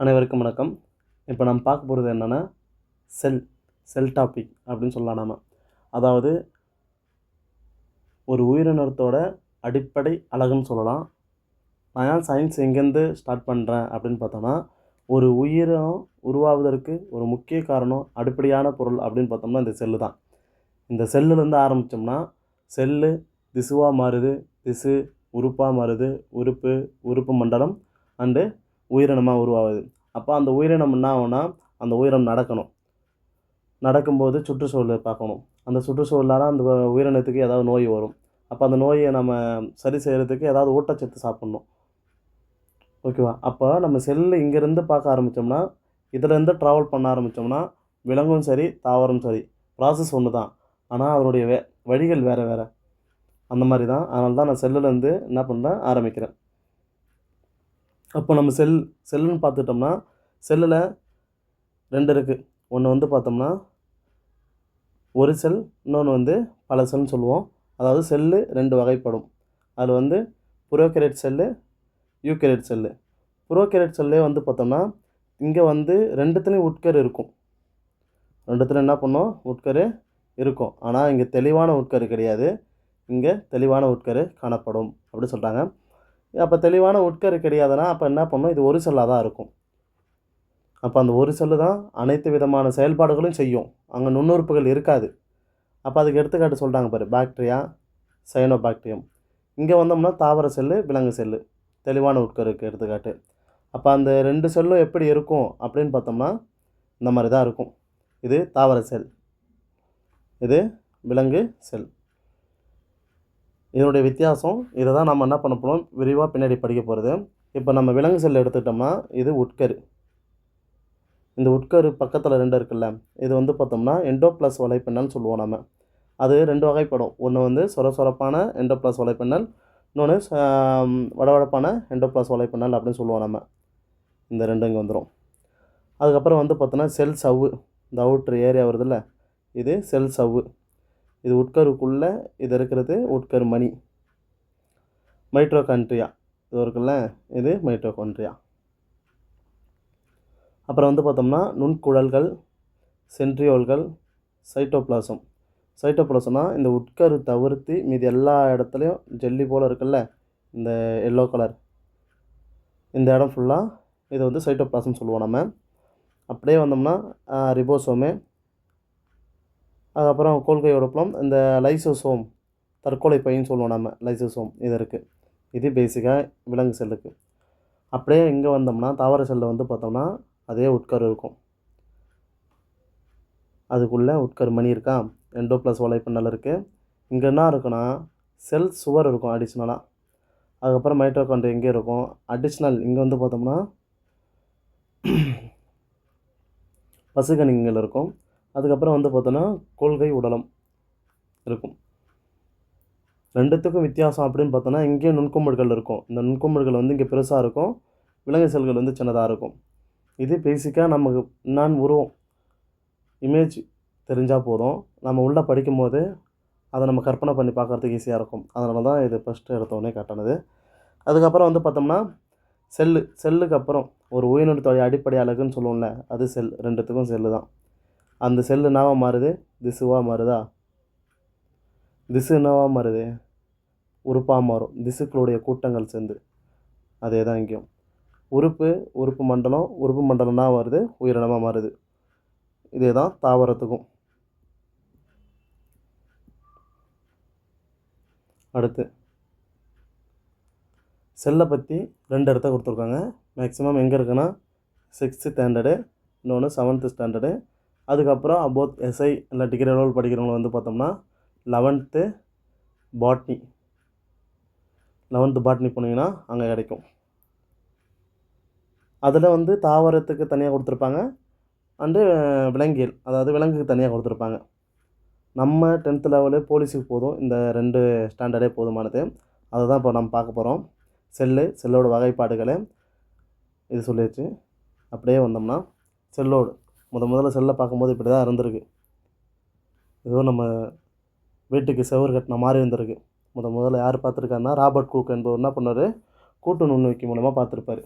அனைவருக்கும் வணக்கம். இப்போ நம்ம பார்க்க போகிறது என்னென்னா செல் டாபிக் அப்படின்னு சொல்லலாம் நாம. அதாவது ஒரு உயிரினத்தோட அடிப்படை அழகுன்னு சொல்லலாம். நான் ஏன் சயின்ஸ் எங்கேருந்து ஸ்டார்ட் பண்ணுறேன் அப்படின்னு பார்த்தோன்னா, ஒரு உயிரினம் உருவாவதற்கு ஒரு முக்கிய காரணம், அடிப்படையான பொருள் அப்படின்னு பார்த்தோம்னா இந்த செல்லு தான். இந்த செல்லுலேருந்து ஆரம்பித்தோம்னா, செல்லு திசுவாக மாறுது, திசு உறுப்பாக மாறுது, உறுப்பு மண்டலம் அண்டு உயிரினமாக உருவாகுது. அப்போ அந்த உயிரினம் என்ன ஆகும்னா, அந்த உயிரினம் நடக்கும்போது சுற்றுச்சூழலை பார்க்கணும். அந்த சுற்றுச்சூழலால் அந்த உயிரினத்துக்கு ஏதாவது நோய் வரும். அப்போ அந்த நோயை நம்ம சரி செய்கிறதுக்கு ஏதாவது ஊட்டச்சத்து சாப்பிட்ணும். ஓகேவா? அப்போ நம்ம செல்லு இங்கேருந்து பார்க்க ஆரம்பித்தோம்னா, இதிலேருந்து ட்ராவல் பண்ண ஆரம்பித்தோம்னா, விலங்கும் சரி, தாவரம் சரி, ப்ராசஸ் ஒன்று தான். ஆனால் அதனுடைய வழிகள் வேறு வேறு. அந்த மாதிரி தான். அதனால தான் நான் செல்லுலேருந்து என்ன பண்ணுறேன், ஆரம்பிக்கிறேன். அப்போ நம்ம செல்லுன்னு பார்த்துட்டோம்னா, செல்லில் 2 இருக்குது. ஒன்று பார்த்தோம்னா ஒரு செல், இன்னொன்று பல செல்னு சொல்லுவோம். அதாவது செல்லு 2 வகைப்படும். அதில் புரோகேரியட் செல்லு, யூகேரியட் செல்லு. புரோகேரியட் செல்லே பார்த்தோம்னா, இங்கே 2த்துலேயும் உட்கரு இருக்கும். 2த்துலையும் என்ன பண்ணும், உட்கரு இருக்கும். ஆனால் இங்கே தெளிவான உட்கரு கிடையாது. இங்கே தெளிவான உட்கரு காணப்படும் அப்படி சொல்கிறாங்க. அப்போ தெளிவான உட்கரு கிடையாதுன்னா அப்போ என்ன பண்ணும், இது ஒரு செல்லாக தான் இருக்கும். அப்போ அந்த ஒரு செல்லு தான் அனைத்து விதமான செயல்பாடுகளும் செய்யும். அங்கே நுண்ணுறுப்புகள் இருக்காது. அப்போ அதுக்கு எடுத்துக்காட்டு சொல்கிறாங்க பாரு, பாக்டீரியா, சயனோபாக்டீரியம். இங்கே வந்தோம்னா தாவர செல்லு, விலங்கு செல்லு, தெளிவான உட்கருக்கு எடுத்துக்காட்டு. அப்போ அந்த 2 செல்லும் எப்படி இருக்கும் அப்படின்னு பார்த்தோம்னா, இந்த மாதிரி தான் இருக்கும். இது தாவர செல், இது விலங்கு செல். இதனுடைய வித்தியாசம் இதை தான் நம்ம என்ன பண்ண போகிறோம், விரிவாக பின்னாடி படிக்க போகிறது. இப்போ நம்ம விலங்கு செல் எடுத்துக்கிட்டோம்னா இது உட்கரு. இந்த உட்கரு பக்கத்தில் 2 இருக்குல்ல, இது பார்த்தோம்னா எண்டோப்ளஸ் வலைப்பின்னல்னு சொல்லுவோம் நம்ம. அது 2 வகைப்படும். ஒன்று சொரசொரப்பான எண்டோப்ளஸ் வலைப்பின்னல், இன்னொன்று வடவடப்பான எண்டோப்ளஸ் வலைப்பின்னல் அப்படின்னு சொல்லுவோம் நம்ம. இந்த 2 இங்கே வந்துடும். அதுக்கப்புறம் பார்த்தோன்னா செல் சவ்வு, இந்த அவுட்ரு ஏரியா வருதுல்ல, இது செல் சவ்வு. இது உட்கருக்குள்ளே இது இருக்கிறது உட்கரு மணி. மைட்டோகாண்ட்ரியா இது இருக்குல்ல, இது மைட்டோகாண்ட்ரியா. அப்புறம் பார்த்தோம்னா நுண்குழல்கள், சென்ட்ரியோல்கள், சைட்டோபிளாசம். சைட்டோபிளாசம்னா இந்த உட்கரு தவிர்த்து மீதி எல்லா இடத்துலையும் ஜெல்லி போல் இருக்குல்ல, இந்த எல்லோ கலர், இந்த இடம் ஃபுல்லாக இது சைட்டோபிளாசம் சொல்லுவோம் நம்ம. அப்படியே வந்தோம்னா ரிபோசோமு, அதுக்கப்புறம் கோல்கை உறுப்புலம், இந்த லைசோசோம், தற்கொலை பைன்னு சொல்லுவோம் நம்ம, லைசோசோம் இது இருக்குது. இது பேசிக்காக விலங்கு செல்லுக்கு. அப்படியே இங்கே வந்தோம்னா தாவர செல்லில் பார்த்தோம்னா அதே உட்கரு இருக்கும். அதுக்குள்ளே உட்கரு மணி இருக்கா, எண்டோப்ளஸ் வலைப்பின்னல் இருக்குது. இங்கே என்ன இருக்குன்னா செல் சுவர் இருக்கும் அடிஷ்னலாக. அதுக்கப்புறம் மைட்டோகாண்ட்ரியா எங்கே இருக்கும், அடிஷ்னல் இங்கே பார்த்தோம்னா பசுகணிகள் இருக்கும். அதுக்கப்புறம் பார்த்தோன்னா கொள்கை உடலம் இருக்கும். 2த்துக்கும் வித்தியாசம் அப்படின்னு பார்த்தோன்னா, இங்கேயும் நுண்குமிழ்கள் இருக்கும். இந்த நுண்குமிழ்கள் இங்கே பெருசாக இருக்கும், விலங்கு செல்கள் சின்னதாக இருக்கும். இது பேசிக்காக நமக்கு என்னான்னு உருவம் இமேஜ் தெரிஞ்சால் போதும். நம்ம உள்ளே படிக்கும்போது அதை நம்ம கற்பனை பண்ணி பார்க்குறதுக்கு ஈஸியாக இருக்கும். அதனால தான் இது ஃபஸ்ட்டு எடுத்தோடனே காட்டினது. அதுக்கப்புறம் பார்த்தோம்னா செல்லுக்கு அப்புறம் ஒரு உயிரினத்தோடைய அடிப்படை அழகுன்னு சொல்லுவோம்ல, அது செல். 2த்துக்கும் செல்லு தான். அந்த செல்லு என்னவாக மாறுது, திசுவாக மாறுதா, திசு என்னவாக மாறுது, உறுப்பாக மாறும். திசுக்களுடைய கூட்டங்கள் சேர்ந்து. அதே தான் இங்கேயும். உறுப்பு மண்டலம்னா வருது, உயிரினமாக மாறுது. இதே தான் தாவரத்துக்கும். அடுத்து செல்லை பற்றி 2 இடத்த கொடுத்துருக்காங்க. மேக்ஸிமம் எங்கே இருக்குன்னா 6th ஸ்டாண்டர்டு, இன்னொன்று 7th ஸ்டாண்டர்டு. அதுக்கப்புறம் அபோத் எஸ்ஐ இல்லை டிகிரி லெவல் படிக்கிறவங்க பார்த்தோம்னா 11th பாட்னி. 11th பாட்னி போனீங்கன்னா அங்கே கிடைக்கும். அதில் தாவரத்துக்கு தனியாக கொடுத்துருப்பாங்க, அண்டு விலங்கியல், அதாவது விலங்குக்கு தனியாக கொடுத்துருப்பாங்க. நம்ம 10th லெவலு போலீஸுக்கு போதும், இந்த 2 ஸ்டாண்டர்டே போதுமானது. அதை தான் இப்போ நம்ம பார்க்க போகிறோம். செல்லோட வகைப்பாடுகளை இது சொல்லிடுச்சு. அப்படியே வந்தோம்னா செல்லோடு முதல்ல செல்லை பார்க்கும்போது இப்படி தான் இருந்திருக்கு. ஏதோ நம்ம வீட்டுக்கு செவுறு கட்டின மாதிரி இருந்திருக்கு. முதல்ல யார் பார்த்துருக்காருன்னா ராபர்ட் குக் என்பவர் என்ன பண்ணார், கூட்டு நுண்ணோக்கி மூலமாக பார்த்துருப்பார்.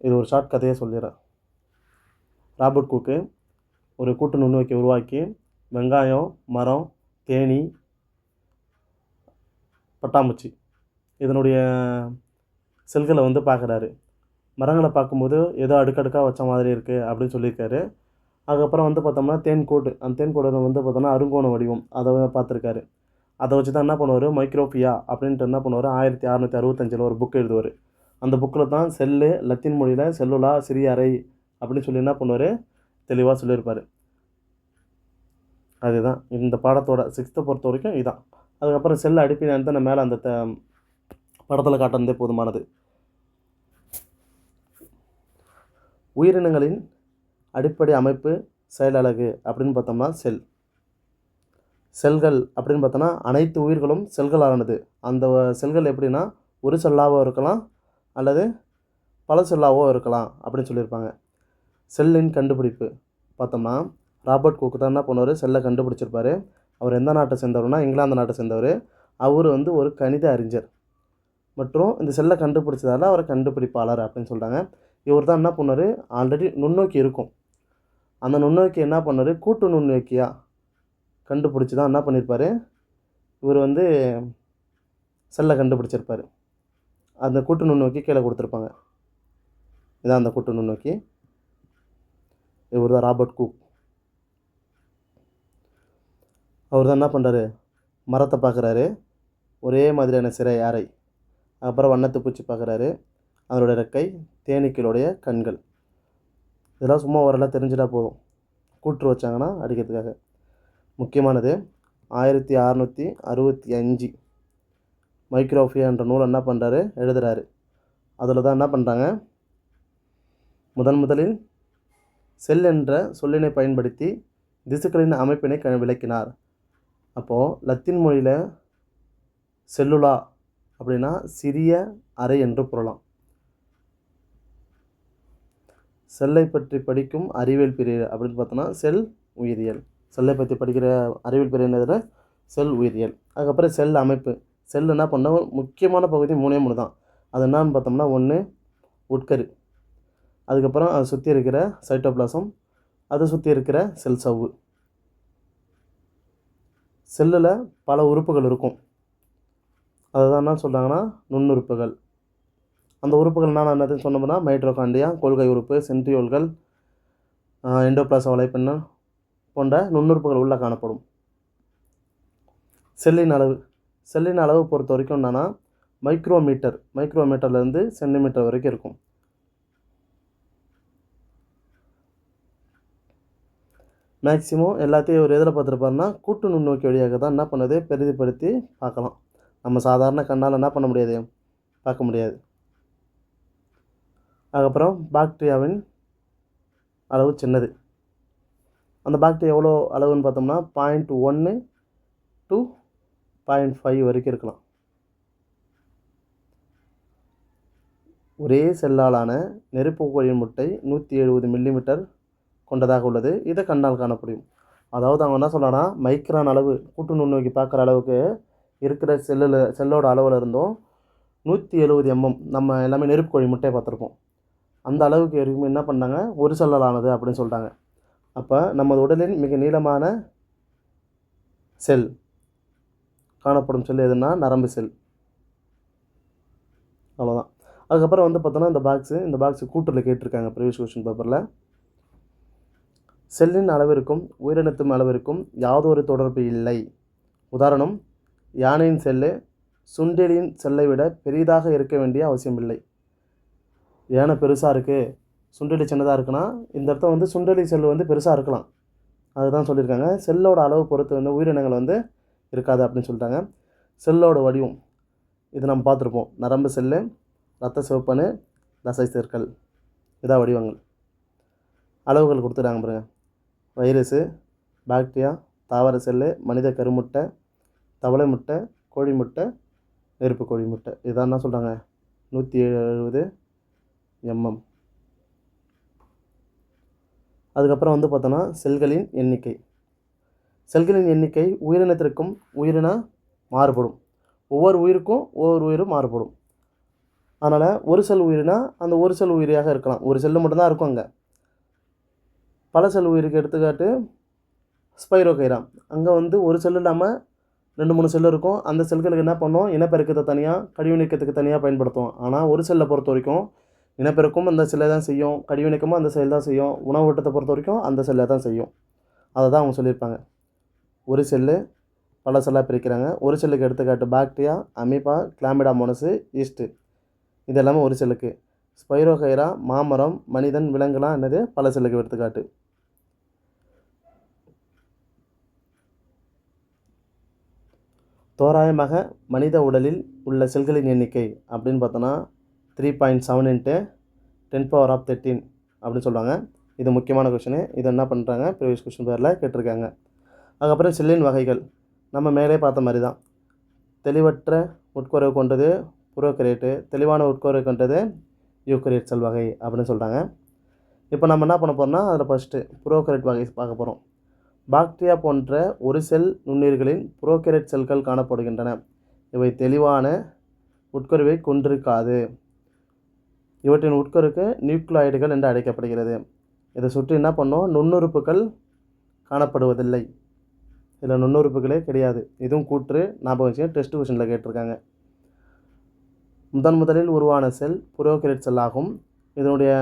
இது ஒரு ஷார்ட் கதையை சொல்லிடுறேன். ராபர்ட் குக்கு ஒரு கூட்டு நுண்ணோக்கியை உருவாக்கி வெங்காயம், மரம், தேனீ, பட்டாம்பூச்சி இதனுடைய செல்களை வந்து பார்க்குறாரு. மரங்களை பார்க்கும்போது ஏதோ அடுக்கடுக்காக வச்ச மாதிரி இருக்குது அப்படின்னு சொல்லியிருக்காரு. அதுக்கப்புறம் வந்து பார்த்தோம்னா தேன்கூடு, அந்த தேன்கூடு வந்து பார்த்தோம்னா அருங்கோண வடிவம் அதை பார்த்துருக்காரு. அதை வச்சு தான் என்ன பண்ணுவார், மைக்ரோபியா அப்படின்ட்டு என்ன பண்ணுவார், 1665 ஒரு புக் எழுதுவார். அந்த புக்கில் தான் செல்லு லத்தீன் மொழியில் செல்லுலா சிறிய அறை அப்படின்னு சொல்லி என்ன பண்ணுவார், தெளிவாக சொல்லியிருப்பார். அதுதான் இந்த பாடத்தோட 6th பொறுத்த வரைக்கும் இதுதான். அதுக்கப்புறம் செல் அடிப்பினை நான் மேலே அந்த படத்தில் காட்டுறதே போதுமானது. உயிரினங்களின் அடிப்படை அமைப்பு செயலழகு அப்படின்னு பார்த்தோம்னா செல்கள் அப்படின்னு பார்த்தோன்னா அனைத்து உயிர்களும் செல்களானது. அந்த செல்கள் எப்படின்னா ஒரு செல்லாவோ இருக்கலாம் அல்லது பல செல்லாவோ இருக்கலாம் அப்படின்னு சொல்லியிருப்பாங்க. செல்லின் கண்டுபிடிப்பு பார்த்தோம்னா ராபர்ட் குக் தான் என்ன பண்ணுவார், செல்லை கண்டுபிடிச்சிருப்பார். அவர் எந்த நாட்டை சேர்ந்தவர்னா இங்கிலாந்து நாட்டை சேர்ந்தவர். அவர் வந்து ஒரு கணித அறிஞர் மற்றும் இந்த செல்லை கண்டுபிடிச்சதால அவரை கண்டுபிடிப்பாளர் அப்படின்னு சொல்கிறாங்க. இவர் தான் என்ன பண்ணார், ஆல்ரெடி நுண்ணோக்கி இருக்கும், அந்த நுண்ணோக்கி என்ன பண்ணார், கூட்டு நுண்ணோக்கியாக கண்டுபிடிச்சி தான் என்ன பண்ணியிருப்பார், இவர் வந்து செல்லை கண்டுபிடிச்சிருப்பார். அந்த கூட்டு நுண்ணோக்கி கீழே கொடுத்துருப்பாங்க. இதான் அந்த கூட்டு நுண்ணோக்கி. இவர் தான் ராபர்ட் குக். அவர் தான் என்ன பண்ணுறாரு, மரத்தை பார்க்குறாரு, ஒரே மாதிரியான சிறை அறை, அப்புறம் வண்ணத்து பூச்சி பார்க்குறாரு, அதனுடைய ரெக்கை, தேனீக்களுடைய கண்கள். இதெல்லாம் சும்மா ஓரெல்லாம் தெரிஞ்சிட்டா போதும், கூற்று வச்சாங்கன்னா அடிக்கிறதுக்காக. முக்கியமானது 1665 மைக்ரோபியா என்ற நூல் என்ன பண்ணுறாரு, எழுதுகிறாரு. அதில் தான் என்ன பண்ணுறாங்க, முதலில் செல் என்ற சொல்லினை பயன்படுத்தி திசுக்களின் அமைப்பினை விளக்கினார். அப்போது லத்தீன் மொழியில் செல்லுலா அப்படின்னா சிறிய அறை என்று பொருளாம். செல்லை பற்றி படிக்கும் அறிவியல் பிரிவு அப்படின்னு பார்த்தோன்னா செல் உயிரியல். செல்லை பற்றி படிக்கிற அறிவியல் பிரிவு என்னதுன்னா செல் உயிரியல். அதுக்கப்புறம் செல் அமைப்பு. செல் என்ன பண்ண முக்கியமான பகுதி 3 தான். அது என்னன்னு பார்த்தோம்னா, ஒன்று உட்கரு, அதுக்கப்புறம் அதை சுற்றி இருக்கிற சைட்டோபிளாசம், அதை சுற்றி இருக்கிற செல் சவ்வு. செல்லில் பல உறுப்புகள் இருக்கும், அதை தான் என்ன சொல்கிறாங்கன்னா நுண்ணுறுப்புகள். அந்த உறுப்புகள் என்னதுன்னு சொன்னோம்னா மைட்ரோகாண்டியா, கொள்கை உறுப்பு, சென்ட்ரியோல்கள், எண்டோபிளாசம் வலைப்பின்னல் போன்ற நுண்ணுறுப்புகள் உள்ளே காணப்படும். செல்லின் அளவு பொறுத்த வரைக்கும் என்னென்னா மைக்ரோமீட்டர்லேருந்து சென்டிமீட்டர் வரைக்கும் இருக்கும். மேக்ஸிமம் எல்லாத்தையும் ஒரு எதில் பார்த்துருப்பாருன்னா கூட்டு நுண்ணோக்கி வழியாக தான் என்ன பண்ணுது, பெரிதுபடுத்தி பார்க்கலாம். நம்ம சாதாரண கண்ணால் என்ன பண்ண முடியாது, பார்க்க முடியாது. அதுக்கப்புறம் பாக்டீரியாவின் அளவு சின்னது. அந்த பாக்டீரியா எவ்வளோ அளவுன்னு பார்த்தோம்னா 0.1 to 0.5 வரைக்கும் இருக்கலாம். ஒரே செல்லாலான நெருப்பு கோழியின் முட்டை 170 மில்லிமீட்டர் கொண்டதாக உள்ளது. இதை கண்ணால் காணப்படும். அதாவது அவங்க என்ன சொல்கிறாங்கன்னா, மைக்ரான் அளவு கூட்டு நுண்ணோக்கி பார்க்குற அளவுக்கு இருக்கிற செல்லோட அளவில் இருந்தும் 170 mm, நம்ம எல்லாமே நெருப்பு கோழி முட்டையை பார்த்துருப்போம், அந்த அளவுக்கு வரைக்கும் என்ன பண்ணாங்க, ஒரு செல்லாலானது அப்படின்னு சொல்லிட்டாங்க. அப்போ நமது உடலின் மிக நீளமான செல் காணப்படும் செல் எதுனா நரம்பு செல். அவ்வளோதான். அதுக்கப்புறம் வந்து பார்த்தோன்னா இந்த பாக்ஸு கூட்டில் கேட்டிருக்காங்க ப்ரீவியஸ் கொஸ்டின் பேப்பரில். செல்லின் அளவிற்கும் உயிரினத்தின் அளவிற்கும் யாதொரு தொடர்பு இல்லை. உதாரணம், யானையின் செல்லு சுண்டெலியின் செல்லை விட பெரிதாக இருக்க வேண்டிய அவசியமில்லை. யானை பெருசாக இருக்குது, சுண்டெலி சின்னதாக இருக்குன்னா இந்த இடத்த வந்து சுண்டெலி செல் வந்து பெருசாக இருக்கலாம், அதுதான் சொல்லியிருக்காங்க. செல்லோட அளவு பொறுத்து வந்து உயிரினங்கள் வந்து இருக்காது அப்படின்னு சொல்லிட்டாங்க. செல்லோட வடிவம் இது நம்ம பார்த்துருப்போம், நரம்பு செல்லு, இரத்த சிவப்பணு, தசை சேர்க்கல், இதான் வடிவங்கள். அளவுகள் கொடுத்துட்டாங்க பாருங்க. வைரஸு, பாக்டீரியா, தாவர செல்லு, மனித கருமுட்டை, தவளை முட்டை, கோழி முட்டை, நெருப்பு கோழி முட்டை. இதான் என்ன சொல்கிறாங்க, 170 mm. அதுக்கப்புறம் வந்து பார்த்தோன்னா செல்களின் எண்ணிக்கை உயிரினத்திற்கும் மாறுபடும். ஒவ்வொரு உயிருக்கும் ஒவ்வொரு உயிரும் மாறுபடும். அதனால் ஒரு செல் உயிரினா அந்த ஒரு செல் உயிரியாக இருக்கலாம். ஒரு செல்லு மட்டும்தான் இருக்கும் அங்கே. பல செல் உயிருக்கு எடுத்துக்காட்டு ஸ்பைரோகைரா. அங்கே வந்து ஒரு செல் இல்லாமல் 2, 3 செல் இருக்கும். அந்த செல்களுக்கு என்ன பண்ணும், இனப்பெருக்கத்தை தனியாக, கழிவு நீக்கத்துக்கு தனியாக பயன்படுத்தும். ஆனால் ஒரு செல்லை பொறுத்த வரைக்கும் இனப்பெருக்கமும் அந்த செல்லை தான் செய்யும், கழிவு நீக்கமும் அந்த செல் தான் செய்யும், உணவு ஊட்டத்தை பொறுத்த வரைக்கும் அந்த செல்லை தான் செய்யும். அதை தான் அவங்க சொல்லியிருப்பாங்க. ஒரு செல்லு பல செல்லாக பிரிக்கிறாங்க. ஒரு செல்லுக்கு எடுத்துக்காட்டு பாக்டீரியா, அமீபா, கிளாமிடா மோனஸு, ஈஸ்ட்டு. இது எல்லாமே ஒரு செல்லுக்கு. ஸ்பைரோகைரா, மாமரம், மனிதன், விலங்குலாம் என்னது பல செல்லுக்கு எடுத்துக்காட்டு. தோராயமாக மனித உடலில் உள்ள செல்களின் எண்ணிக்கை அப்படின்னு பார்த்தோன்னா 3.7 × 10⁻13 அப்படின்னு சொல்லுவாங்க. இது முக்கியமான கொஷினு. இது என்ன பண்ணுறாங்க, ப்ரீவியஸ் கொஷின் பேரில் கேட்டிருக்காங்க. அதுக்கப்புறம் செல்லின் வகைகள் நம்ம மேலே பார்த்த மாதிரி தான். தெளிவற்ற உட்கரு கொண்டது புரோகரியேட்டு, தெளிவான உட்கரு கொண்டது யூக்கரியேட் செல் வகை அப்படின்னு சொல்கிறாங்க. இப்போ நம்ம என்ன பண்ண போகிறோம்னா அதில் ஃபஸ்ட்டு புரோகரியேட் வகை பார்க்க போகிறோம். பாக்டீரியா போன்ற ஒரு செல் நுண்ணுயிர்களின் புரோகரியேட் செல்கள் காணப்படுகின்றன. இவை தெளிவான உட்கருவை கொண்டிருக்காது. இவற்றின் உட்கருக்கு நியூக்ளியாய்டுகள் என்று அழைக்கப்படுகிறது. இதை சுற்றி என்ன பண்ணோம், நுண்ணுறுப்புகள் காணப்படுவதில்லை. இதில் நுண்ணுறுப்புகளே கிடையாது. இதுவும் கூற்று, ஞாபகம் வச்சு டெஸ்ட் கொஷனில் கேட்டிருக்காங்க. முதலில் உருவான செல் புரோகரியேட் செல் ஆகும். இதனுடைய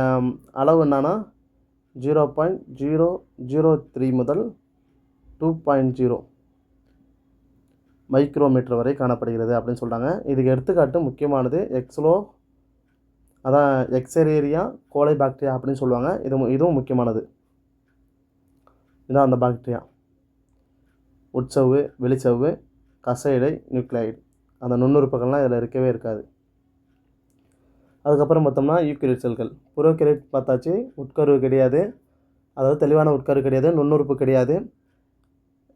அளவு என்னன்னா 0.003 முதல் 2.0 மைக்ரோமீட்டர் வரை காணப்படுகிறது அப்படின்னு சொல்கிறாங்க. இதுக்கு எடுத்துக்காட்டு முக்கியமானது எக்ஸெரேரியா கோலை பாக்டீரியா அப்படின்னு சொல்லுவாங்க. இதுவும் முக்கியமானது. இதுதான் அந்த பாக்டீரியா. உட்சவ்வு, வெளிச்சவ்வு, கசைடை, நியூக்ளியாய்டு, அந்த நுண்ணுறுப்புகள்லாம் இதில் இருக்கவே இருக்காது. அதுக்கப்புறம் பார்த்தோம்னா யூக்கரியேட் செல்கள். புரோகரியேட் பார்த்தாச்சு, உட்கரு கிடையாது, அதாவது தெளிவான உட்கரு கிடையாது, நுண்ணுறுப்பு கிடையாது.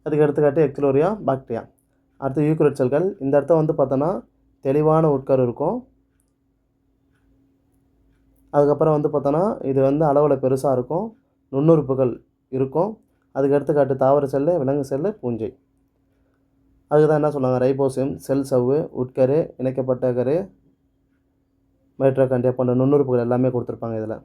அதுக்கு எடுத்துக்காட்டு எக்ஸெரேரியா பாக்டீரியா. அடுத்து யூக்கரியேட் செல்கள். இந்த இடத்த வந்து பார்த்தோன்னா தெளிவான உட்கரு இருக்கும். அதுக்கப்புறம் வந்து பார்த்தோன்னா இது வந்து அளவில் பெருசாக இருக்கும், நுண்ணுறுப்புகள் இருக்கும். அதுக்கு எடுத்துக்காட்டு தாவர செல்லு, விலங்கு செல்லு, பூஞ்சை. அதுதான் என்ன சொல்லுவாங்க, ரைபோசோம், செல் சவ்வு, உட்கரு, இணைக்கப்பட்ட கரு, மைட்டோகாண்ட்ரியா போன்ற நுண்ணுறுப்புகள் எல்லாமே கொடுத்துருப்பாங்க இதில்.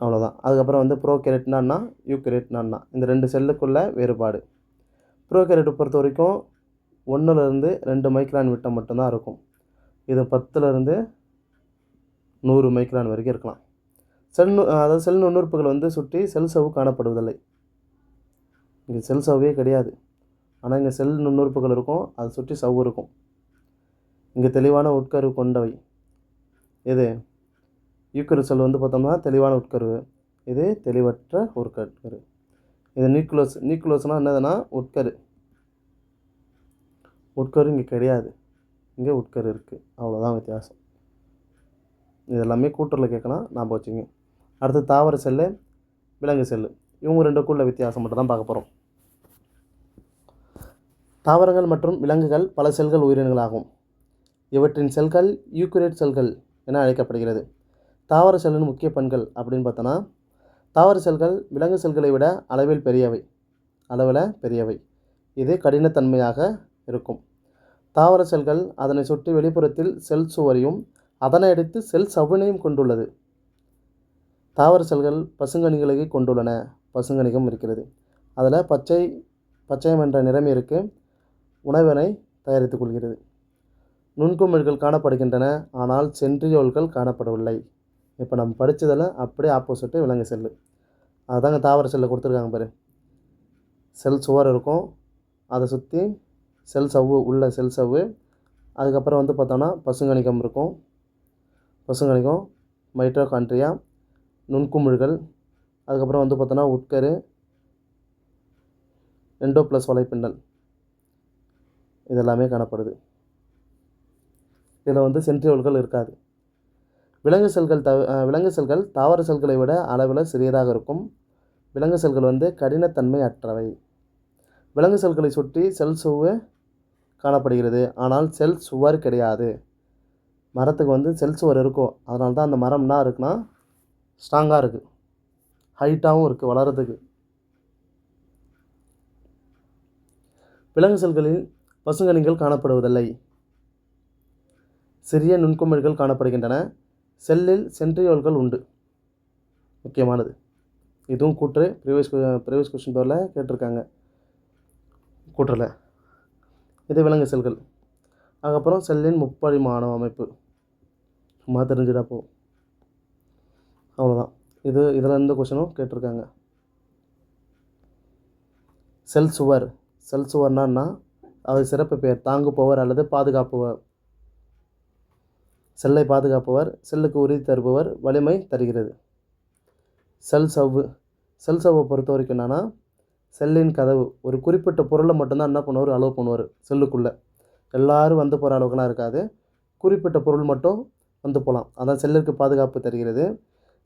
அவ்வளோதான். அதுக்கப்புறம் வந்து ப்ரோகரியேட்னா யூக்கரியேட்னா இந்த 2 செல்லுக்குள்ள வேறுபாடு. ப்ரோகரியேட்டை பொறுத்த வரைக்கும் 1லேருந்து 2 மைக்ரான் விட்டம் மட்டும்தான் இருக்கும். இது 10லேருந்து 100 மைக்ரான் வரைக்கும் இருக்கலாம். அதாவது செல் நுண்ணுறுப்புகள் வந்து சுற்றி செல் சவ்வு காணப்படுவதில்லை. இங்கே செல் சவ்வே கிடையாது, ஆனால் இங்கே செல் நுண்ணுறுப்புகள் இருக்கும், அதை சுற்றி சவ்வு இருக்கும். இங்கே தெளிவான உட்கரு கொண்டவை. இது யூக்கரியேட் செல் வந்து பார்த்தோம்னா தெளிவான உட்கரு, இது தெளிவற்ற உட்கரு. இது நியூக்ளியஸ்னால் என்னதுன்னா உட்கரு. உட்கரு இங்கே கிடையாது, இங்கே உட்கரு இருக்குது. அவ்வளோதான் வித்தியாசம். இது எல்லாமே கூட்டுறில் கேட்கலாம், ஞாபகம் வச்சுங்க. அடுத்து தாவர செல்லு, விலங்கு செல்லு. இவங்க ரெண்டுக்குள்ள வித்தியாசம் மட்டும் தான் பார்க்க போகிறோம். தாவரங்கள் மற்றும் விலங்குகள் பல செல்கள் உயிரினங்களாகும். இவற்றின் செல்கள் யூக்கரியேட் செல்கள் என அழைக்கப்படுகிறது. தாவர செல்லின் முக்கிய பண்புகள் அப்படின்னு பார்த்தோன்னா, தாவர செல்கள் விலங்கு செல்களை விட அளவில் பெரியவை. இது கடினத்தன்மையாக இருக்கும். தாவர செல்கள் அதனை சுற்றி வெளிப்புறத்தில் செல் சுவரையும் அதனை அடித்து செல் சவ்வினையும் கொண்டுள்ளது. தாவர செல்கள் பசுங்கனிகளை கொண்டுள்ளன. பசுங்கனிகம் இருக்கிறது. அதில் பச்சையம் என்ற நிறமி இருக்குது, உணவினை தயாரித்துக் கொள்கிறது. நுண்குமிழ்கள் காணப்படுகின்றன, ஆனால் சென்ட்ரியோல்கள் காணப்படவில்லை. இப்போ நம்ம படித்ததில் அப்படியே ஆப்போசிட்டு விலங்கு செல்லு. அதுதாங்க தாவர செல்லை கொடுத்துருக்காங்க பாரு. செல் சுவர் இருக்கும், அதை சுற்றி செல் சவ்வு. அதுக்கப்புறம் வந்து பார்த்தோன்னா பசுங்கனிகம் இருக்கும். பசுங்கனிகம், மைட்டோகாண்ட்ரியா, நுண்குமிழ்கள், அதுக்கப்புறம் வந்து பார்த்தோன்னா உட்கரு, எண்டோப்ளஸ் வலைப்பின்னல், இதெல்லாமே காணப்படுது. இதில் வந்து சென்ட்ரியோல்கள் இருக்காது. விலங்கு செல்கள் தாவர செல்களை விட அளவில் சிறியதாக இருக்கும். விலங்கு செல்கள் வந்து கடினத்தன்மை அற்றவை. விலங்கு செல்களை சுற்றி செல் சுவர் காணப்படுகிறது, ஆனால் செல் சுவர் கிடையாது. மரத்துக்கு வந்து செல் சுவர் இருக்கும், அதனால தான் அந்த மரம் என்ன இருக்குன்னா ஸ்ட்ராங்காக இருக்குது, ஹைட்டாகவும் இருக்குது வளர்கிறதுக்கு. விலங்கு செல்களில் பசுங்கனிகள் காணப்படுவதில்லை. சிறிய நுண்குமிழ்கள் காணப்படுகின்றன. செல்லில் சென்ட்ரியோல்கள் உண்டு. முக்கியமானது. இதுவும் கூற்று. ப்ரீவியஸ் கொஸ்டின் பேப்பரில் கேட்டிருக்காங்க கூற்றில். இது விலங்கு செல்கள். அதுக்கப்புறம் செல்லின் முப்பரிமாண அமைப்பு சும்மா தெரிஞ்சுட்டா போகும். அவ்வளோதான். இதில் இருந்து கொஸ்டினும் கேட்டிருக்காங்க. செல் சுவர். செல் சுவர்னா அது சிறப்பு பெயர். தாங்குபவர் அல்லது பாதுகாப்பவர். செல்லை பாதுகாப்பவர், செல்லுக்கு உறுதி தருபவர், வலிமை தருகிறது. செல் சவ்வு. செல் சவ்வை பொறுத்த வரைக்கும் என்னன்னா, செல்லின் கதவு ஒரு குறிப்பிட்ட பொருளை மட்டும்தான் என்ன பண்ணுவார், அலோவ் பண்ணுவார். செல்லுக்குள்ளே எல்லோரும் வந்து போகிற அளவுக்குலாம் இருக்காது. குறிப்பிட்ட பொருள் மட்டும் வந்து போகலாம். அதான் செல்லிற்கு பாதுகாப்பு தருகிறது.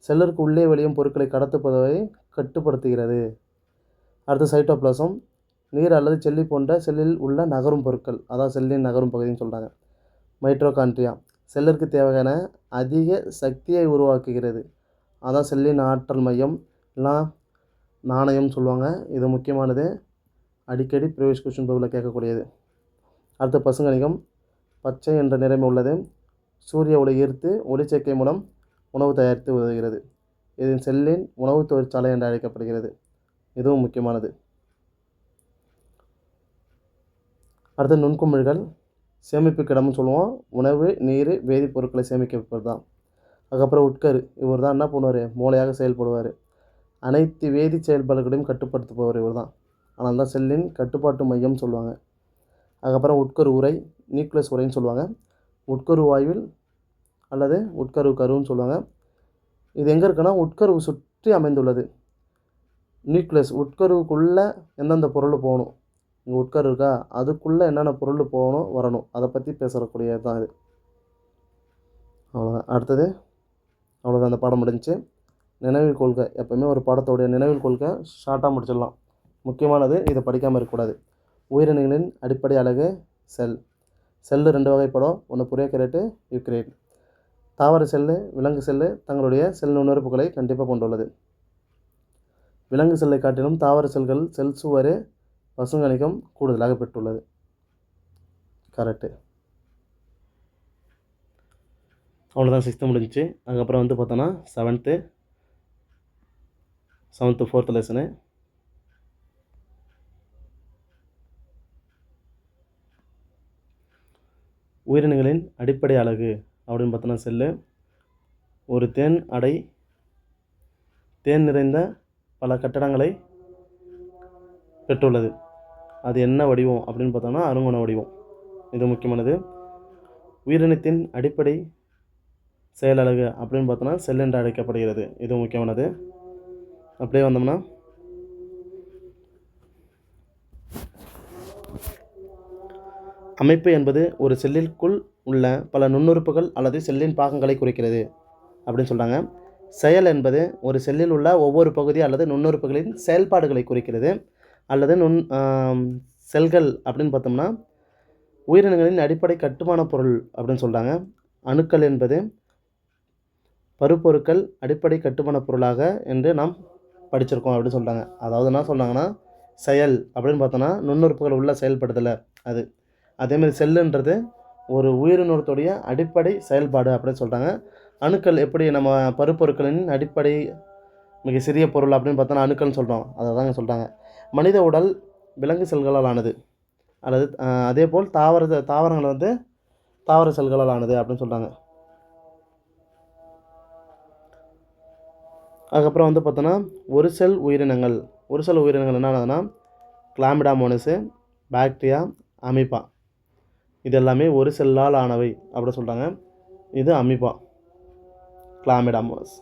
செல்லிற்கு உள்ளே வெளியும் பொருட்களை கடத்துப்பதை கட்டுப்படுத்துகிறது. அடுத்து சைட்டோபிளாசம். நீர் அல்லது செல்லி போன்ற செல்லில் உள்ள நகரும் பொருட்கள், அதான் செல்லின் நகரும் பகுதின்னு சொல்கிறாங்க. மைட்டோகாண்ட்ரியா. செல்லிற்கு தேவையான அதிக சக்தியை உருவாக்குகிறது. அதான் செல்லின் ஆற்றல் மையம், இல்லைனா நாணயம் சொல்லுவாங்க. இது முக்கியமானது. அடிக்கடி ப்ரீவியஸ் கொஸ்டின் பேப்பரில் கேட்கக்கூடியது. அடுத்து பசுங்கணிகம். பச்சை என்ற நிறமே உள்ளது. சூரிய ஒளி ஈர்த்து ஒளிச்சேர்க்கை மூலம் உணவு தயாரித்து உதவுகிறது. இது செல்லின் உணவு தொழிற்சாலை என்று அழைக்கப்படுகிறது. இதுவும் முக்கியமானது. அடுத்து நுண்குமிழ்கள். சேமிப்பு கிடம்னு சொல்லுவோம். உணவு, நீர், வேதிப்பொருட்களை சேமிக்கப்பது தான். அதுக்கப்புறம் உட்கரு. இவர் தான் என்ன பண்ணுவார், மூளையாக செயல்படுவார். அனைத்து வேதி செயல்பாடுகளையும் கட்டுப்படுத்துபவர் இவர் தான். ஆனால் தான் செல்லின் கட்டுப்பாட்டு மையம் சொல்லுவாங்க. அதுக்கப்புறம் உட்கரு உரை, நியூக்ளியஸ் உரைன்னு சொல்லுவாங்க. உட்கரு வாயுவில் அல்லது உட்கரு கருன்னு சொல்லுவாங்க. இது எங்கே இருக்குன்னா, உட்கருவு சுற்றி அமைந்துள்ளது. நியூக்ளியஸ் உட்கருவுக்குள்ளே எந்தெந்த பொருள் போகணும், இங்கே உட்கரு இருக்கா, அதுக்குள்ளே என்னென்ன பொருள் போகணும் வரணும், அதை பற்றி பேசக்கூடியது தான் இது. அவ்வளோதான். அடுத்தது அவ்வளோதான். அந்த பாடம் முடிஞ்சு. நினைவில் கொள்கை. எப்போவுமே ஒரு பாடத்தோடைய நினைவில் கொள்கை ஷார்ட்டாக முடிச்சிடலாம். முக்கியமானது, இதை படிக்காமல் இருக்கக்கூடாது. உயிரினங்களின் அடிப்படை அலகு செல். செல்லு 2 வகைப்படும். ஒன்று புரோகாரியோட், யூகரியோட். தாவர செல்லு, விலங்கு செல்லு தங்களுடைய செல் நுண்ணுறுப்புகளை கண்டிப்பாக கொண்டுள்ளது. விலங்கு செல்லை காட்டிலும் தாவர செல்கள் செல் சுவர் பசுங்கணிகம் கூடுதலாக பெற்றுள்ளது. கரெக்டு. அவ்வளோதான். 6th முடிஞ்சிச்சு. அதுக்கப்புறம் வந்து பார்த்தோன்னா 7th 4th லெசனு. உயிரினங்களின் அடிப்படை அலகு அப்படின்னு பார்த்தோன்னா செல்லு. ஒரு தேன் அடை தேன் நிறைந்த பல கட்டடங்களை பெற்றுள்ளது. அது என்ன வடிவம் அப்படின்னு பார்த்தோன்னா அருங்கோண வடிவம். இது முக்கியமானது. உயிரினத்தின் அடிப்படை செயலலகு அப்படின்னு பார்த்தோன்னா செல் என்று அழைக்கப்படுகிறது. இது முக்கியமானது. அப்படியே வந்தோம்னா அமைப்பு என்பது ஒரு செல்லிற்குள் உள்ள பல நுண்ணுறுப்புகள் அல்லது செல்லின் பாகங்களை குறிக்கிறது அப்படின்னு சொல்கிறாங்க. செயல் என்பது ஒரு செல்லில் உள்ள ஒவ்வொரு பகுதி அல்லது நுண்ணுறுப்புகளின் செயல்பாடுகளை குறிக்கிறது. அல்லது செல்கள் அப்படின்னு பார்த்தோம்னா உயிரினங்களின் அடிப்படை கட்டுமான பொருள் அப்படின்னு சொல்கிறாங்க. அணுக்கள் என்பது பருப்பொருட்கள் அடிப்படை கட்டுமான பொருளாக என்று நாம் படிச்சிருக்கோம் அப்படின்னு சொல்கிறாங்க. அதாவது என்ன சொல்கிறாங்கன்னா, செயல் அப்படின்னு பார்த்தோன்னா நுண்ணுறுப்புகள் உள்ள செயல்படுதலை அது. அதேமாதிரி செல்லுன்றது ஒரு உயிரினத்துடைய அடிப்படை செயல்பாடு அப்படின்னு சொல்கிறாங்க. அணுக்கள் எப்படி நம்ம பருப்பொருட்களின் அடிப்படை மிக சிறிய பொருள் அப்படின்னு பார்த்தோன்னா அணுக்கள்னு சொல்கிறோம். அதை தாங்க சொல்கிறாங்க. மனித உடல் விலங்கு செல்களால் ஆனது. அல்லது அதே போல் தாவரங்கள் வந்து தாவர செல்களால் ஆனது அப்படின்னு சொல்கிறாங்க. அதுக்கப்புறம் வந்து பார்த்தோன்னா ஒரு செல் உயிரினங்கள் என்னென்னா கிளாமிடா மோனஸு, பாக்டீரியா, அமீபா இது எல்லாமே ஒரு செல்லால் ஆனவை அப்படின்னு சொல்கிறாங்க. இது அமீபா, கிளாமிடா மோனஸ்.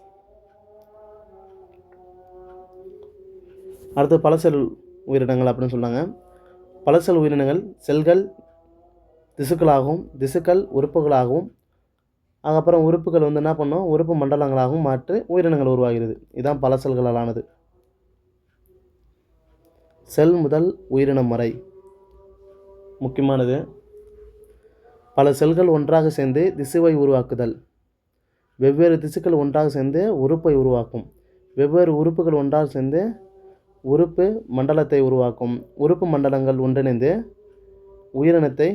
அடுத்து பல செல் உயிரினங்கள் அப்படின்னு சொல்கிறாங்க. பல செல் உயிரினங்கள் செல்கள் திசுக்களாகவும் திசுக்கள் உறுப்புகளாகவும் அதுக்கப்புறம் உறுப்புகள் வந்து என்ன பண்ணோம் உறுப்பு மண்டலங்களாகவும் மாற்றி உயிரினங்கள் உருவாகிறது. இதுதான் பல செல்களால் ஆனது. செல் முதல் உயிரினம் வரை முக்கியமானது. பல செல்கள் ஒன்றாக சேர்ந்து திசுவை உருவாக்குதல். வெவ்வேறு திசுக்கள் ஒன்றாக சேர்ந்து உறுப்பை உருவாக்கும். வெவ்வேறு உறுப்புகள் ஒன்றாக சேர்ந்து உறுப்பு மண்டலத்தை உருவாக்கும். உறுப்பு மண்டலங்கள் ஒன்றிணைந்து உயிரினத்தை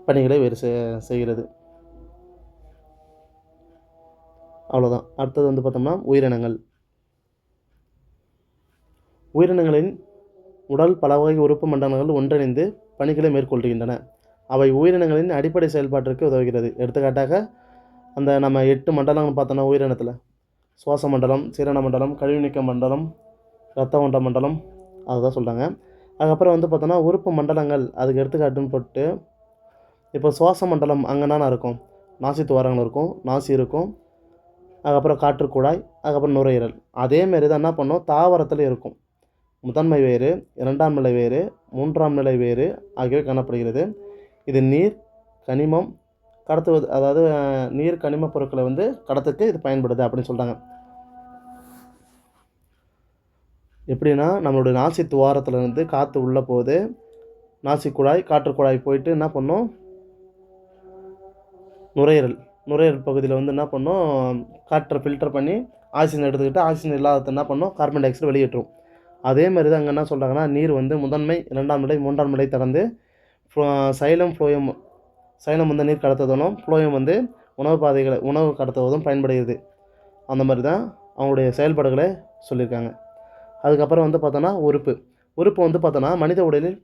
பணிகளை வேறு செய்கிறது. அவ்வளோதான். அடுத்தது வந்து பார்த்தோம்னா உயிரினங்கள். உயிரினங்களின் உடல் பல வகை உறுப்பு மண்டலங்கள் ஒன்றிணைந்து பணிகளை மேற்கொள்கின்றன. அவை உயிரினங்களின் அடிப்படை செயல்பாட்டிற்கு உதவுகிறது. எடுத்துக்காட்டாக அந்த நம்ம 8 மண்டலங்கள் பார்த்தோன்னா உயிரினத்தில் சுவாச மண்டலம், சீரண மண்டலம், கழிவுநீக்க மண்டலம், இரத்த ஓட்ட மண்டலம், அதுதான் சொல்கிறாங்க. அதுக்கப்புறம் வந்து பார்த்தோன்னா உறுப்பு மண்டலங்கள் அதுக்கு எடுத்துக்காட்டுன்னு போட்டு, இப்போ சுவாச மண்டலம் அங்கே என்னென்ன இருக்கும்? நாசி துவாரங்கள் இருக்கும், நாசி இருக்கும், அதுக்கப்புறம் காற்று குழாய், அதுக்கப்புறம் நுரையீரல். அதேமாரி தான் என்ன பண்ணோம், தாவரத்தில் இருக்கும். முதன்மை வேறு, இரண்டாம் நிலை வேறு, மூன்றாம் நிலை வேறு ஆகியவை காணப்படுகிறது. இது நீர், கனிமம் கடத்துவது, அதாவது நீர் கனிம பொருட்களை வந்து கடத்துக்கு இது பயன்படுது அப்படின்னு சொல்கிறாங்க. எப்படின்னா நம்மளுடைய நாசி துவாரத்துலேருந்து காற்று உள்ளே போகுது, நாசி குழாய், காற்று குழாய் போயிட்டு என்ன பண்ணோம், நுரையீரல் பகுதியில் வந்து என்ன பண்ணோம், காற்றை ஃபில்டர் பண்ணி ஆக்சிஜன் எடுத்துக்கிட்டு ஆக்சிஜன் இல்லாத என்ன பண்ணோம், கார்பன் டை ஆக்சைடு வெளியேற்றும். அதே மாதிரி தான் அங்கே என்ன சொல்கிறாங்கன்னா, நீர் வந்து முதன்மை, இரண்டாம் நிலை, மூன்றாம் நிலை கடந்து சைலம் வந்து நீர் கடத்துவதும், ஃப்ளோயம் வந்து உணவு கடத்துவதும் பயன்படுகிறது. அந்த மாதிரி தான் அவங்களுடைய செயல்பாடுகளை சொல்லியிருக்காங்க. அதுக்கப்புறம் வந்து பார்த்தோன்னா உறுப்பு வந்து பார்த்தோன்னா மனித உடலில்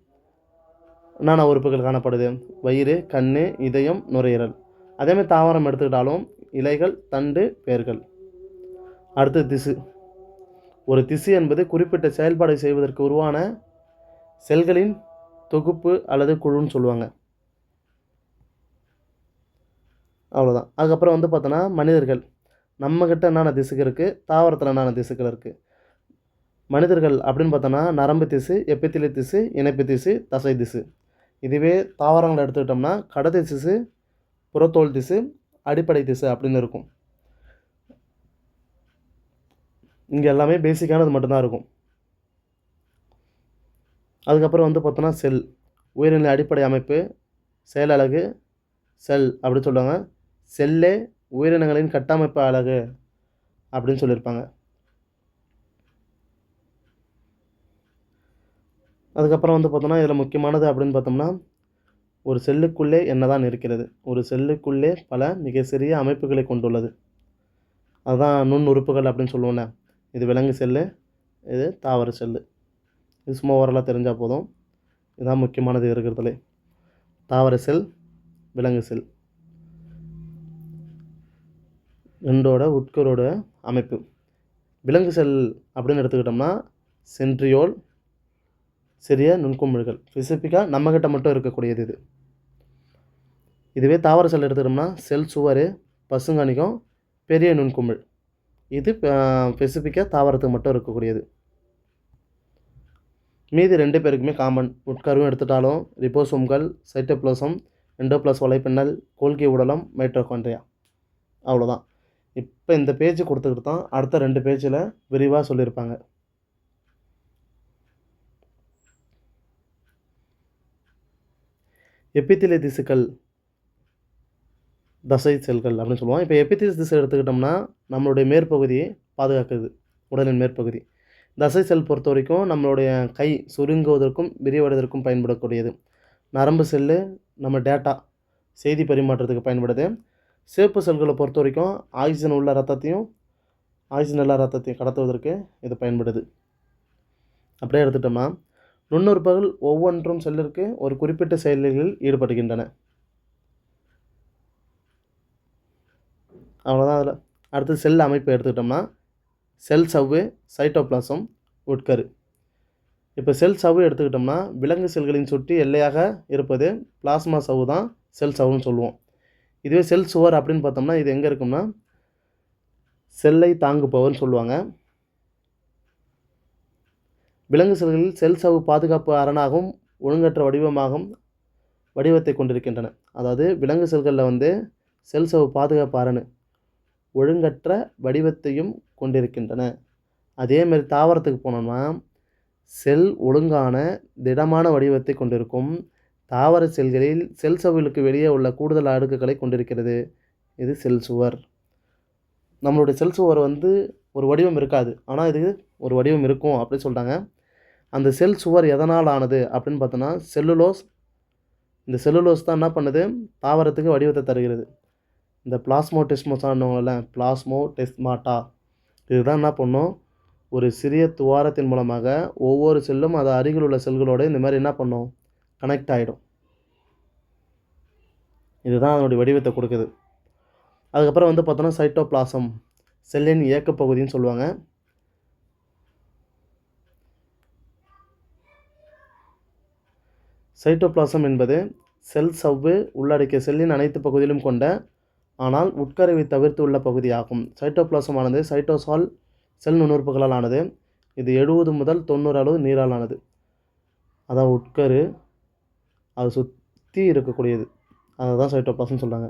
என்னென்ன உறுப்புகள் காணப்படுது? வயிறு, கண், இதயம், நுரையீரல். அதேமாதிரி தாவரம் எடுத்துக்கிட்டாலும் இலைகள், தண்டு, வேர்கள். அடுத்து திசு. ஒரு திசு என்பது குறிப்பிட்ட செயல்பாடு செய்வதற்கு உருவான செல்களின் தொகுப்பு அல்லது குழுன்னு சொல்லுவாங்க. அவ்வளோதான். அதுக்கப்புறம் வந்து பார்த்தோன்னா மனிதர்கள். நம்மக்கிட்ட என்னென்ன திசுக்கள் இருக்குது, தாவரத்தில் என்னென்ன திசுக்கள் இருக்குது? மனிதர்கள் அப்படின்னு பார்த்தோன்னா நரம்பு திசு, எபித்திலி திசு, இணைப்பு திசு, தசை திசு. இதுவே தாவரங்களை எடுத்துக்கிட்டோம்னா கடத்தி திசு, புறத்தோல் திசு, அடிப்படை திசு அப்படின்னு இருக்கும். இங்கே எல்லாமே பேசிக்கானது மட்டும்தான் இருக்கும். அதுக்கப்புறம் வந்து பார்த்தோன்னா செல். உயிரின அடிப்படை அமைப்பு, செயலழகு, செல் அப்படின்னு சொல்லுவாங்க. செல்லே உயிரினங்களின் கட்டமைப்பு அலகு அப்படின்னு சொல்லியிருப்பாங்க. அதுக்கப்புறம் வந்து பார்த்தோன்னா இதில் முக்கியமானது அப்படின்னு பார்த்தோம்னா, ஒரு செல்லுக்குள்ளே என்னதான் இருக்கிறது? ஒரு செல்லுக்குள்ளே பல மிக சிறிய அமைப்புகளை கொண்டுள்ளது. அதுதான் நுண் உறுப்புகள் அப்படின்னு சொல்லுவோம்ல. இது விலங்கு செல்லு, இது தாவர செல்லு. இது சும்மா ஓரளவு தெரிஞ்சால் போதும். இதுதான் முக்கியமானது இருக்கிறதுலே. தாவர செல், விலங்கு செல் ரெண்டோட உட்கரோட அமைப்பு. விலங்கு செல் அப்படின்னு எடுத்துக்கிட்டோம்னா சென்ட்ரியோல், சிறிய நுண்குமிழ்கள், ஸ்பெசிஃபிக்காக நம்மக்கிட்ட மட்டும் இருக்கக்கூடியது இது. இதுவே தாவர செல் எடுத்துக்கிட்டோம்னா செல் சுவர், பசுங்கணிகம், பெரிய நுண்குமிழ். இது ஸ்பெசிஃபிக்காக தாவரத்துக்கு மட்டும் இருக்கக்கூடியது. மீதி 2 பேருக்குமே காமன். உட்கருவும் எடுத்துட்டாலும் ரிபோசோம்கள், சைட்டோபிளாசம், எண்டோபிளாஸ் வலைப்பின்னல், கோல்கி உடலம், மைட்டோகாண்ட்ரியா. அவ்வளோதான். இப்போ இந்த பேஜ் கொடுத்துக்கிட்டு தான் அடுத்த 2 பேஜில் விரிவாக சொல்லியிருப்பாங்க. எபித்திலி திசுக்கள், தசை செல்கள் அப்படின்னு சொல்லுவோம். இப்போ எபித்திலி திசு எடுத்துக்கிட்டோம்னா நம்மளுடைய மேற்பகுதியை பாதுகாக்குது, உடலின் மேற்பகுதி. தசை செல் பொறுத்த வரைக்கும் நம்மளுடைய கை சுருங்குவதற்கும் விரிவடைவதற்கும் பயன்படக்கூடியது. நரம்பு செல்லு நம்ம டேட்டா செய்தி பரிமாற்றத்துக்கு பயன்படுது. சிவப்பு செல்களை பொறுத்த வரைக்கும் ஆக்சிஜன் இல்லா ரத்தத்தையும் கடத்துவதற்கு இது பயன்படுது. அப்படியே எடுத்துட்டோம்னா நுண்ணுறுப்புகள் ஒவ்வொன்றும் செல்லிற்கு ஒரு குறிப்பிட்ட செயல்களில் ஈடுபடுகின்றன. அவ்வளோதான். அதில் அடுத்து செல் அமைப்பு எடுத்துக்கிட்டோம்னா செல் சவ்வு, சைட்டோபிளாசம், உட்கரு. இப்போ செல் சவ்வு எடுத்துக்கிட்டோம்னா விலங்கு செல்களின் சுற்றி எல்லையாக இருப்பது பிளாஸ்மா சவ்வு தான் செல் சவ்வுன்னு சொல்லுவோம். இதுவே செல் சுவர் அப்படின்னு பார்த்தோம்னா இது எங்கே இருக்கும்னா செல்லை தாங்குபவர்னு சொல்லுவாங்க. விலங்கு செல்களில் செல் சவ்வு பாதுகாப்பு அரணாகவும் ஒழுங்கற்ற வடிவத்தை கொண்டிருக்கின்றன. அதாவது விலங்கு செல்களில் வந்து செல் சவ்வு பாதுகாப்பு அரணு ஒழுங்கற்ற வடிவத்தையும் கொண்டிருக்கின்றன. அதேமாதிரி தாவரத்துக்கு போனோம்னா செல் ஒழுங்கான திடமான வடிவத்தை கொண்டிருக்கும். தாவர செல்களில் செல் சவ்வுகளுக்கு வெளியே உள்ள கூடுதல் அடுக்குகளை கொண்டிருக்கிறது. இது செல் சுவர். நம்மளுடைய செல் சுவர் வந்து ஒரு வடிவம் இருக்காது, ஆனால் இது ஒரு வடிவம் இருக்கும் அப்படின்னு சொல்கிறாங்க. அந்த செல் சுவர் எதனால் ஆனது அப்படின்னு பார்த்தோன்னா செல்லுலோஸ், இந்த செல்லுலோஸ் தான் என்ன பண்ணுது, தாவரத்துக்கு வடிவத்தை தருகிறது. இந்த பிளாஸ்மோடெஸ்மாட்டான்னுவாங்கல்ல, பிளாஸ்மோடெஸ்மாட்டா இதுதான் என்ன பண்ணும், ஒரு சிறிய துவாரத்தின் மூலமாக ஒவ்வொரு செல்லும் அது அருகில் உள்ள செல்களோடு இந்த மாதிரி என்ன பண்ணும், கனெக்ட் ஆகிடும். இதுதான் அதனுடைய வடிவத்தை கொடுக்குது. அதுக்கப்புறம் வந்து பார்த்தோன்னா சைட்டோபிளாசம், செல்லின் இயக்க பகுதின்னு சொல்லுவாங்க. சைட்டோபிளாசம் என்பது செல் சவ்வு உள்ளடக்கிய செல்லின் அனைத்து பகுதியிலும் கொண்ட ஆனால் உட்கருவை தவிர்த்து உள்ள பகுதியாகும். சைட்டோபிளாசமானது சைட்டோசால் செல் நுண்ணுறுப்புகளால் ஆனது. இது 70 முதல் 90 அளவு நீரால் ஆனது. அதான் உட்கரு, அதை சுற்றி இருக்கக்கூடியது, அதை தான் சைட்டோபிளாசம்னு சொல்கிறாங்க.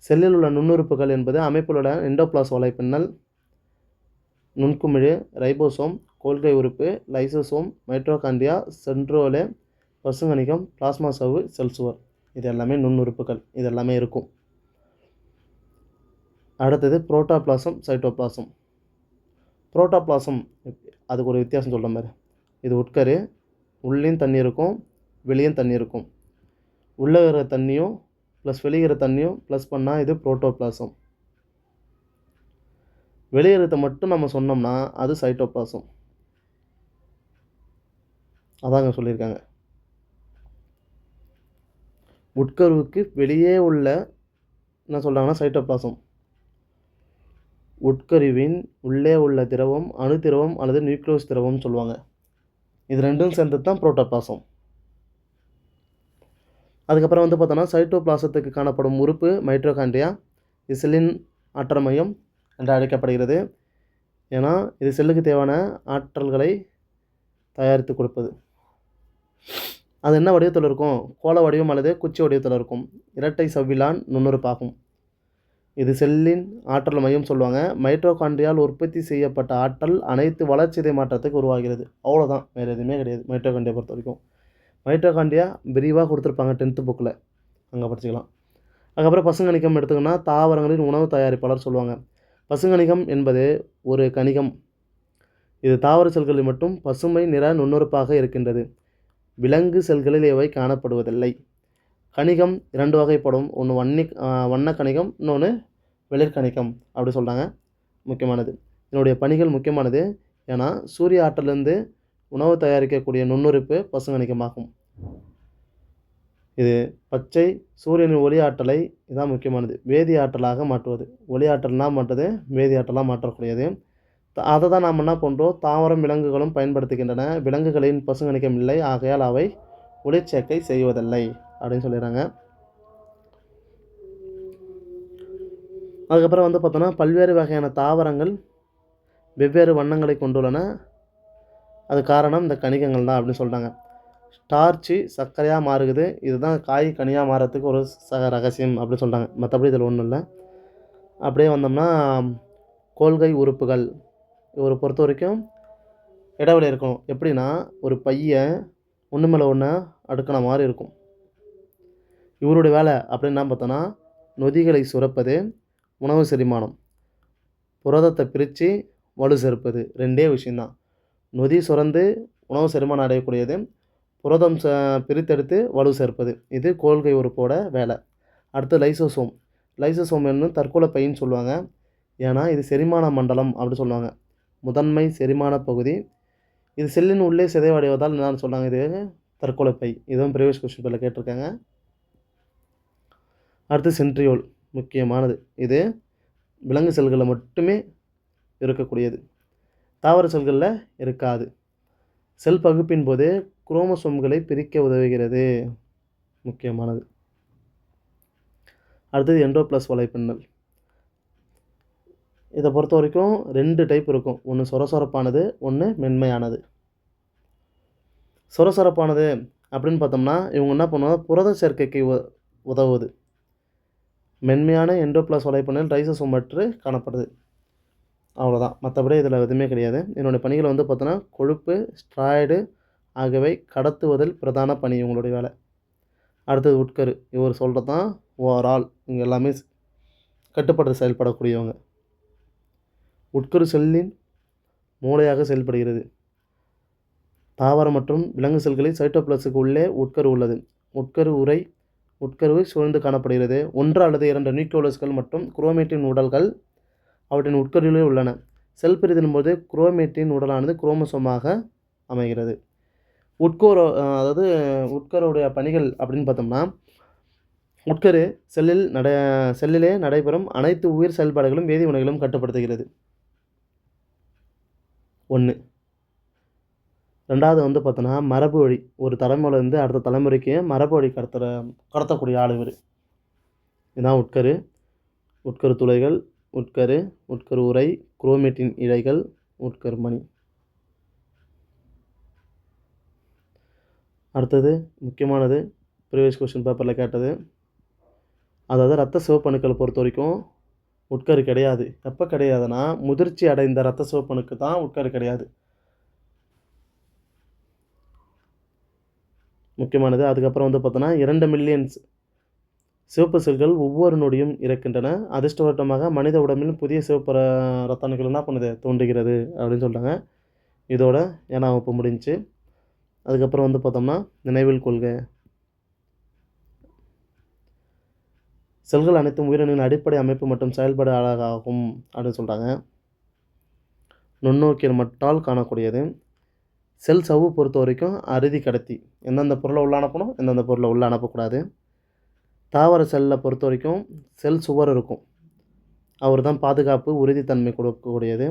செல்லில் உள்ள நுண்ணுறுப்புகள் என்பது அமைப்பில் உள்ள எண்டோபிளாஸ் வலைப்பின்னல், நுண்குமிழ், ரைபோசோம், கோல்கை உறுப்பு, லைசோசோம், மைட்டோகாண்ட்ரியா, சென்ட்ரோலே, பசுங்கணிகம், பிளாஸ்மா சவ்வு, செல் சுவர், இது எல்லாமே நுண்ணுறுப்புகள். இது எல்லாமே இருக்கும். அடுத்தது புரோட்டோபிளாசம், சைட்டோபிளாசம். புரோட்டோபிளாசம் அதுக்கு ஒரு வித்தியாசம் சொல்கிற மாதிரி, இது உட்கரு, உள்ளேயும் தண்ணி இருக்கும், வெளியும் தண்ணி இருக்கும். உள்ளே இருக்கிற தண்ணியும் ப்ளஸ் வெளியேற தண்ணியும் ப்ளஸ் பண்ணால் இது புரோட்டோபிளாசம். வெளியேறதை மட்டும் நம்ம சொன்னோம்னா அது சைட்டோபிளாசம். அதாங்க சொல்லியிருக்காங்க. உட்கருவுக்கு வெளியே உள்ள என்ன சொல்கிறாங்கன்னா சைட்டோபிளாசம். உட்கருவின் உள்ளே உள்ள திரவம் அணு திரவம் அல்லது நியூக்ளியோஸ் திரவம்னு சொல்லுவாங்க. இது ரெண்டும் சேர்ந்தது தான் புரோட்டோபிளாசம். அதுக்கப்புறம் வந்து பார்த்தோன்னா சைட்டோபிளாசத்துக்கு காணப்படும் உறுப்பு மைட்டோகாண்ட்ரியா. இது செல்லின் ஆற்றல் மையம் என்று அழைக்கப்படுகிறது. ஏன்னா இது செல்லுக்கு தேவையான ஆற்றல்களை தயாரித்து கொடுப்பது. அது என்ன வடிவத்தில் இருக்கும், கோள வடிவம் அல்லது குச்சி வடிவத்தில் இருக்கும். இரட்டை சவ்விலான் நுண்ணுறுப்பாகும். இது செல்லின் ஆற்றல் மையம் சொல்லுவாங்க. மைட்டோகாண்ட்ரியால் உற்பத்தி செய்யப்பட்ட ஆற்றல் அனைத்து வளர்ச்சிதை மாற்றத்துக்கு உருவாகிறது. அவ்வளோதான், வேறு எதுவுமே கிடையாது மைட்டோகாண்ட்ரியா பொறுத்த வரைக்கும். மைட்டோகாண்ட்ரியா விரிவாக கொடுத்துருப்பாங்க 10th புக்கில், அங்கே படிச்சுக்கலாம். அதுக்கப்புறம் பசுங்கணிகம் எடுத்துக்கினா தாவரங்களின் உணவு தயாரிப்பாளர் சொல்லுவாங்க. பசுங்கணிகம் என்பது ஒரு கணிகம். இது தாவர செல்களில் மட்டும் பசுமை நிற நுண்ணுறுப்பாக இருக்கின்றது. விலங்கு செல்களில் இவை காணப்படுவதில்லை. கணிகம் 2 வகைப்படும். ஒன்று வண்ண கணிகம், இன்னொன்று வெளிர்கணிகம் அப்படி சொல்கிறாங்க. முக்கியமானது இதனுடைய பணிகள் முக்கியமானது. ஏன்னா சூரிய ஆற்றலிருந்து உணவு தயாரிக்கக்கூடிய நுண்ணுறுப்பு பசுங்கணிகமாகும். இது பச்சை சூரியனின் ஒளி ஆற்றலை இதான் முக்கியமானது வேதி ஆற்றலாக மாற்றுவது. ஒளி ஆற்றல்னால் மாற்றுறது, வேதி ஆற்றலாக மாற்றக்கூடியது. அதை தான் நாம் என்ன பண்ணுறோம், தாவரம் விலங்குகளும் பயன்படுத்துகின்றன. விலங்குகளின் பசுங்கணிகம் இல்லை, ஆகையால் அவை ஒளிச்சேர்க்கை செய்வதில்லை அப்படின்னு சொல்லிடுறாங்க. அதுக்கப்புறம் வந்து பார்த்தோன்னா பல்வேறு வகையான தாவரங்கள் வெவ்வேறு வண்ணங்களை கொண்டுள்ளன. அது காரணம் இந்த கணிகங்கள் தான் அப்படின்னு சொல்கிறாங்க. ஸ்டார்ச்சு சர்க்கரையாக மாறுகுது, இதுதான் காய் கனியாக மாறத்துக்கு ஒரு ரகசியம் அப்படின்னு சொல்கிறாங்க. மற்றபடி இதில் ஒன்றும் இல்லை. அப்படியே வந்தோம்னா கோல்கை உறுப்புகள் இவரை பொறுத்த வரைக்கும் இடைவெளி இருக்கும். எப்படின்னா ஒரு பையன் ஒன்று மேலே ஒன்று அடுக்கின மாதிரி இருக்கும். இவருடைய வேலை அப்படின்னு பார்த்தோன்னா நொதிகளை சுரப்பது, உணவு செரிமானம், புரதத்தை பிரித்து வலு சேர்ப்பது. 2 விஷயந்தான். நொதி சுரந்து உணவு செரிமானம் அடையக்கூடியது, புரதம் பிரித்தெடுத்து வலு சேர்ப்பது. இது கோல்கை உறுப்போட வேலை. அடுத்து லைசோசோம். லைசோசோம் என்னும் தற்கொலை பைன்னு சொல்லுவாங்க. ஏன்னா இது செரிமான மண்டலம் அப்படி சொல்லுவாங்க, முதன்மை செரிமான பகுதி. இது செல்லின் உள்ளே சிதைவடைவதால் என்னன்னு சொன்னாங்க, இது தற்கொலை பை. இதுவும் ப்ரீவியஸ் கொஸ்டின் பேரில் கேட்டிருக்காங்க. அடுத்து சென்ட்ரியோல், முக்கியமானது. இது விலங்கு செல்களில் மட்டுமே இருக்கக்கூடியது, தாவர செல்களில் இருக்காது. செல் பகுப்பின் போது குரோமோசோம்களை பிரிக்க உதவுகிறது, முக்கியமானது. அடுத்தது எண்டோபிளஸ் வலைப்பின்னல். இதை பொறுத்த வரைக்கும் 2 டைப் இருக்கும். ஒன்று சொரசொரப்பானது, ஒன்று மென்மையானது. சொரசொரப்பானது அப்படின்னு பார்த்தோம்னா இவங்க என்ன பண்ணுவாங்க, புரத சேர்க்கைக்கு உதவுவது. மென்மையான எண்டோபிளஸ் வலைப்பின்னல் ரைசோசோம் மற்று காணப்படுது. அவ்வளோதான், மற்றபடி இதில் எதுவுமே கிடையாது. என்னுடைய பணிகள் வந்து பார்த்தோன்னா கொழுப்பு, ஸ்ட்ராய்டு ஆகியவை கடத்துவதில் பிரதான பணி இவங்களுடைய வேலை. அடுத்தது உட்கரு. இவர் சொல்கிறது தான் ஓவரால் இங்கே எல்லாமே கட்டுப்படுத்த செயல்படக்கூடியவங்க. உட்கரு செல்லின் மூளையாக செயல்படுகிறது. தாவர மற்றும் விலங்கு செல்களில் சைட்டோபிளாஸுக்கு உள்ளே உட்கரு உள்ளது. உட்கரு உறை உட்கருவை சூழ்ந்து காணப்படுகிறது. 1 அல்லது 2 நியூக்ளியோலஸ்கள் மற்றும் குரோமேட்டின் உடல்கள் அவற்றின் உட்கருவிலே உள்ளன. செல் பிரிதலின் போது குரோமேட்டின் உடலானது குரோமோசோமாக அமைகிறது. அதாவது உட்கருவுடைய பணிகள் அப்படின்னு பார்த்தோம்னா, உட்கரு செல்லிலே நடைபெறும் அனைத்து உயிர் செயல்பாடுகளும் வேதி வினைகளும் கட்டுப்படுத்துகிறது. 1. 2வது பார்த்தோன்னா, மரபு வழி. ஒரு தலைமுறையிலேருந்து அடுத்த தலைமுறைக்கு மரபு வழி கடத்தக்கூடிய ஆள் இவர். இதுதான் உட்கரு. உட்கரு துளைகள், உட்கரு உறை, குரோமேட்டின் இழைகள், உட்கரு மணி. அடுத்தது முக்கியமானது, ப்ரீவியஸ் கொஸ்டின் பேப்பரில் கேட்டது. அதாவது இரத்த சிவப்பணுக்களை பொறுத்த வரைக்கும் உட்கரு கிடையாது. எப்போ கிடையாதுன்னா, முதிர்ச்சி அடைந்த இரத்த சிவப்பணுக்கு தான் உட்கரு கிடையாது. முக்கியமானது. அதுக்கப்புறம் பார்த்தோன்னா, 2 மில்லியன் சிவப்பு செல்கள் ஒவ்வொரு நொடியும் இறக்கின்றன. அதிர்ஷ்டவட்டமாக மனித உடம்பில் புதிய சிவப்பு இரத்த அணுக்கள் என்ன பண்ணுது, தோன்றுகிறது அப்படின்னு சொல்கிறாங்க. இதோட 7ஆம் வகுப்பு முடிஞ்சு. அதுக்கப்புறம் பார்த்தோம்னா, நினைவில் கொள்க. செல்கள் அனைத்தும் உயிரணுவின் அடிப்படை அமைப்பு மற்றும் செயல்பாடு அழகாகும் அப்படின்னு சொல்கிறாங்க. நுண்ணோக்கியல் மட்டால் காணக்கூடியது. செல் சவ்வு பொறுத்த வரைக்கும் அறுதி கடத்தி. எந்தெந்த பொருளை உள்ள அனுப்பணும், எந்தெந்த பொருளை உள்ள அனுப்பக்கூடாது. தாவர செல்லில் பொறுத்த வரைக்கும் செல் சுவர் இருக்கும். அவர் தான் பாதுகாப்பு உறுதித்தன்மை கொடுக்கக்கூடியது.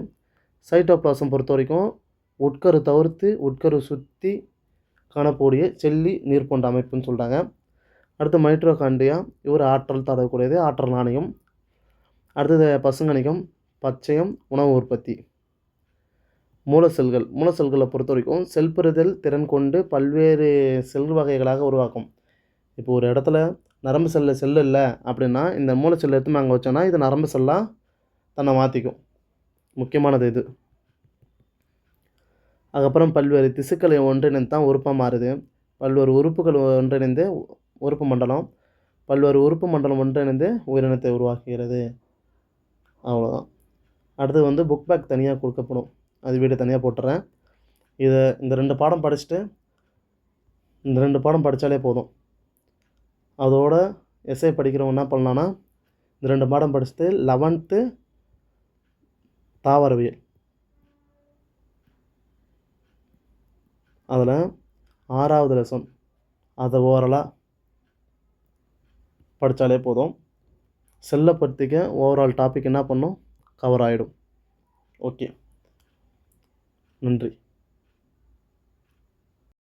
சைட்டோபிளாசம் பொறுத்த வரைக்கும் உட்கரு தவிர்த்து உட்கரு சுற்றி காணக்கூடிய செல்லி நீர் போன்ற அமைப்புன்னு சொல்கிறாங்க. அடுத்து மைட்ரோகாண்ட்ரியா, இவர் ஆற்றல் தரக்கூடியது, ஆற்றல் நாணயம். அடுத்தது பசுங்கணிகம், பச்சையம், உணவு உற்பத்தி. மூலசெல்களை பொறுத்த வரைக்கும் செல் பெறுதல் திறன் கொண்டு பல்வேறு செல் வகைகளாக உருவாக்கும். இப்போ ஒரு இடத்துல நரம்பு செல் இல்லை அப்படின்னா, இந்த மூலச்செல் எடுத்து அங்கே வச்சோன்னா இது நரம்பு செல்லாக தன்னை மாற்றிக்கும். முக்கியமானது இது. அதுக்கப்புறம் பல்வேறு திசுக்களை ஒன்றிணைந்து தான் உறுப்பாக மாறுது. பல்வேறு உறுப்புகள் ஒன்றிணைந்து உறுப்பு மண்டலம், பல்வேறு உறுப்பு மண்டலம் ஒன்றிணைந்து உயிரினத்தை உருவாக்குகிறது. அவ்வளோதான். அடுத்தது புக் பேக் தனியாக கொடுக்கப்படும். அது வீடு தனியாக போட்டுறேன். இந்த 2 பாடம் படிச்சுட்டு, இந்த 2 பாடம் படித்தாலே போதும். அதோட எஸ்ஏ படிக்கிறவங்க என்ன பண்ணலான்னா, இந்த 2 பாடம் படிச்சுட்டு 11th தாவரவியல், அதில் 6வது லெசன் அதை ஓவராலாக படித்தாலே போதும். செல்லை பற்றிக்க ஓவரால் டாபிக் என்ன பண்ணும், கவர் ஆகிடும். ஓகே, நன்றி.